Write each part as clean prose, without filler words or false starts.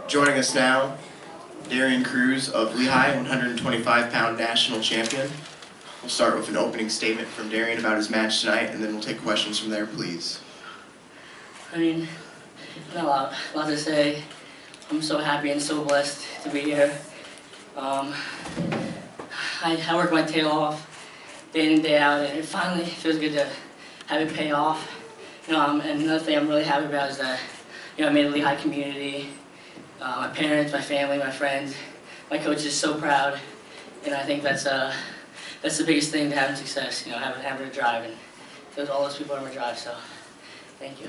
Joining us now, Darian Cruz of Lehigh, 125-pound national champion. We'll start with an opening statement from Darian about his match tonight, and then we'll take questions from there, please. I mean, not a lot to say. I'm so happy and so blessed to be here. I work my tail off day in and day out, and it finally feels good to have it pay off. And another thing I'm really happy about is that I made a Lehigh community. My parents, my family, my friends, my coach is so proud, and I think that's the biggest thing to having success. Having a drive, and those all those people are my drive. So, thank you.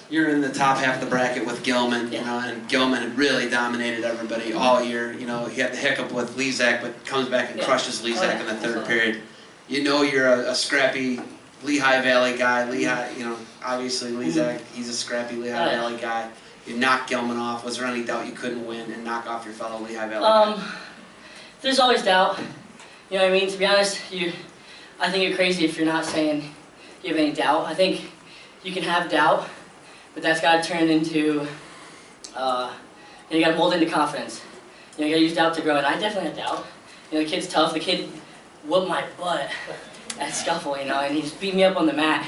You're in the top half of the bracket with Gilman, and Gilman had really dominated everybody all year. He had the hiccup with Lezak, but comes back and crushes Lezak in the third period. You're a scrappy Lehigh Valley guy. Lehigh, obviously Lezak, he's a scrappy Lehigh Valley guy. You knocked Gilman off. Was there any doubt you couldn't win and knock off your fellow Lehigh Valley guy? There's always doubt. You know what I mean? To be honest, I think you're crazy if you're not saying you have any doubt. I think you can have doubt, but that's got to turn into, you got to mold into confidence. You got to use doubt to grow, and I definitely have doubt. The kid's tough. The kid whooped my butt at scuffle, and he just beat me up on the mat.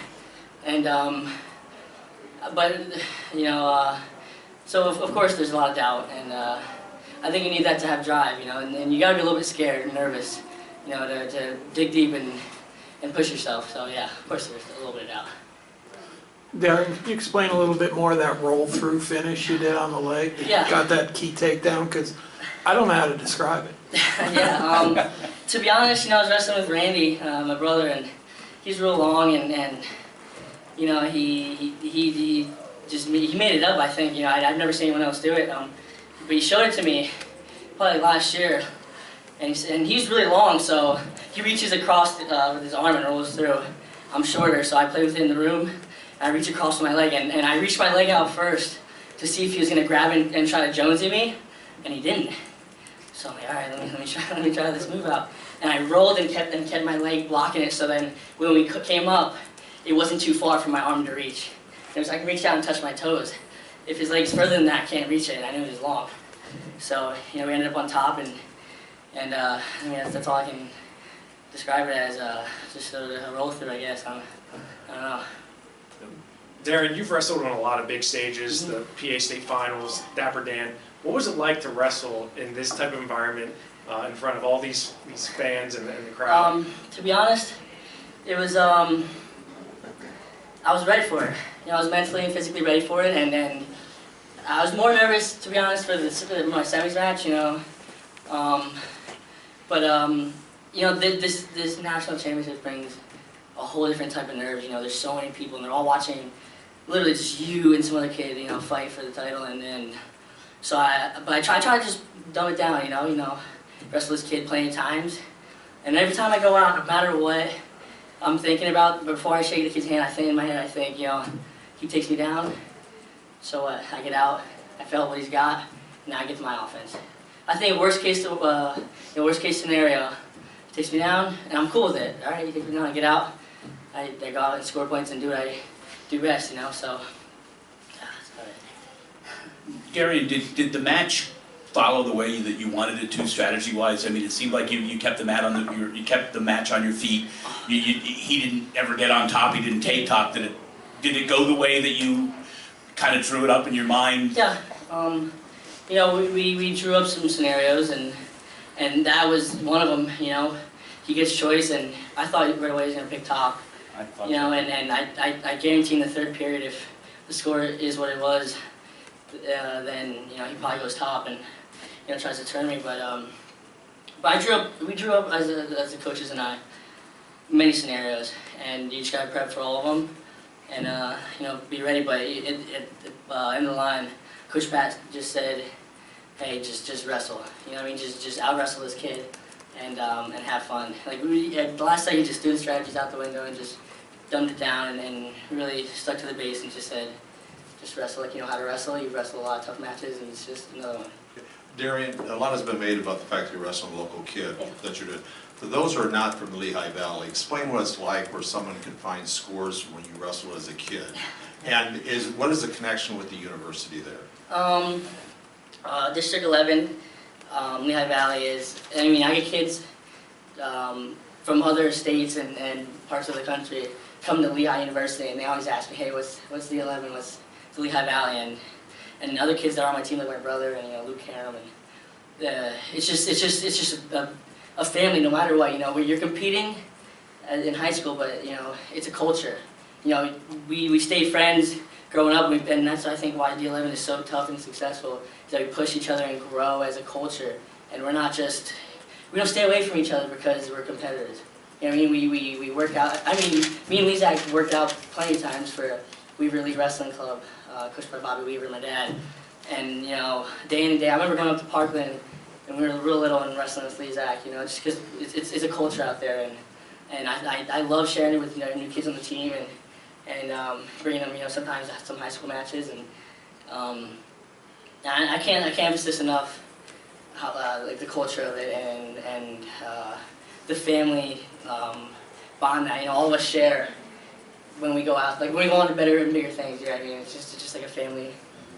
And, so of course there's a lot of doubt, and I think you need that to have drive, and you got to be a little bit scared and nervous, to dig deep and push yourself. So yeah, of course there's a little bit of doubt. Darren, can you explain a little bit more of that roll-through finish you did on the leg? Yeah. Got that key takedown? Because I don't know how to describe it. Yeah, to be honest, I was wrestling with Randy, my brother, and he's real long, and he made it up, I think. I've never seen anyone else do it, but he showed it to me probably last year, and he's really long, so he reaches across with his arm and rolls through. I'm shorter, so I play with it in the room. I reach across my leg, and I reached my leg out first to see if he was going to grab it and try to Jonesy me, and he didn't. So I'm like, all right, let me try this move out. And I rolled and kept my leg blocking it, so then when we came up, it wasn't too far for my arm to reach. I can reach out and touch my toes. If his leg's further than that, I can't reach it, and I knew it was long. So, we ended up on top, and that's all I can describe it as, just a roll through, I guess. I don't know. Darren, you've wrestled on a lot of big stages, the PA State Finals, Dapper Dan. What was it like to wrestle in this type of environment in front of all these fans and the crowd? To be honest, it was, I was ready for it. I was mentally and physically ready for it, and I was more nervous, to be honest, for my semis match, this national championship brings a whole different type of nerves. There's so many people, and they're all watching, literally just you and some other kid, fight for the title, so I try to just dumb it down, wrestle this kid plenty of times, and every time I go out, no matter what I'm thinking about, before I shake the kid's hand, I think in my head, he takes me down, so I get out, I felt what he's got, now I get to my offense. I think worst case scenario, he takes me down, and I'm cool with it. All right, he takes me down, I get out, I go out and score points and do what I do best, so that's about it. Darian, did the match follow the way that you wanted it to, strategy-wise? I mean, it seemed like you kept the match on your feet. He didn't ever get on top. He didn't take top. Did it go the way that you kind of drew it up in your mind? Yeah. We drew up some scenarios, and that was one of them. He gets choice, and I thought right away he was going to pick top. I thought and I guarantee in the third period, if the score is what it was, then he probably goes top and tries to turn me. But we drew up as the coaches and I many scenarios, and you just got to prep for all of them and be ready. But in the line, Coach Pat just said, hey, just wrestle. Just out wrestle this kid and have fun. The last second, just threw the strategies out the window and just dumbed it down and really stuck to the base and just said, just wrestle like you know how to wrestle. You've wrestled a lot of tough matches, and it's just another one. Darian, a lot has been made about the fact that you're wrestling a local kid that you did. For those who are not from the Lehigh Valley, explain what it's like where someone can find scores when you wrestle as a kid. And what is the connection with the university there? District 11, Lehigh Valley is, I mean, I get kids from other states and parts of the country come to Lehigh University, and they always ask me, hey, what's the 11, what's the Lehigh Valley, and other kids that are on my team, like my brother and Luke Karam, and it's just a family no matter what. Where you're competing in high school, but it's a culture. We stay friends growing up, and that's I think why D11 is so tough and successful. Is that we push each other and grow as a culture, and we don't stay away from each other because we're competitors. We work out. I mean, me and Lizak worked out plenty of times for Weaver League Wrestling Club, coached by Bobby Weaver, my dad. And day in and day, I remember going up to Parkland, and we were real little and wrestling with Lizak. Just because it's a culture out there, and I love sharing it with new kids on the team and bringing them sometimes some high school matches, and I can't emphasize this enough how like the culture of it and the family bond that all of us share when we go out, like when we go on to better and bigger things. I mean, it's just like a family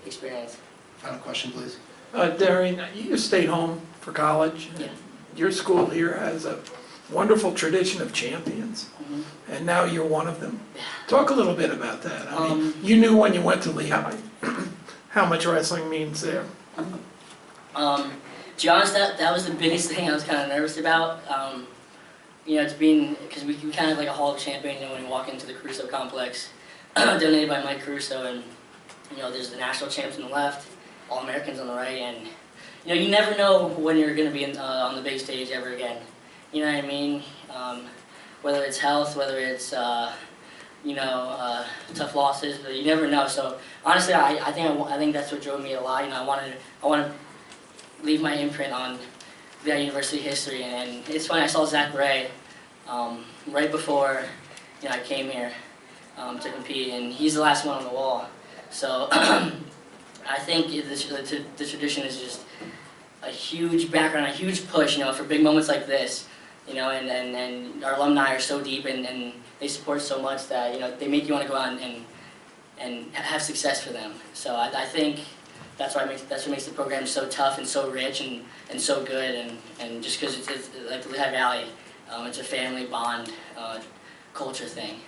experience. Final question, please. Darian, you stayed home for college. Yeah. Your school here has a wonderful tradition of champions, and now you're one of them. Yeah. Talk a little bit about that. I mean, you knew when you went to Lehigh how much wrestling means there. To be honest, that was the biggest thing I was kind of nervous about. It's being, because we kind of like a Hall of Champions, when you walk into the Caruso complex, donated by Mike Caruso, and there's the national champs on the left, All-Americans on the right, and you never know when you're going to be on the big stage ever again. You know what I mean? Whether it's health, whether it's tough losses, but you never know. So honestly, I think that's what drove me a lot. I want to leave my imprint on that university history, and it's funny. I saw Zach Ray right before I came here to compete, and he's the last one on the wall. So I think the tradition is just a huge background, a huge push, for big moments like this. And our alumni are so deep, and they support so much that they make you want to go out and have success for them. So I think that's what makes the program so tough and so rich and so good, and just because it's like the Lehigh Valley, it's a family bond culture thing.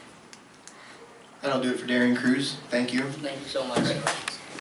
That'll do it for Darian Cruz. Thank you. Thank you so much.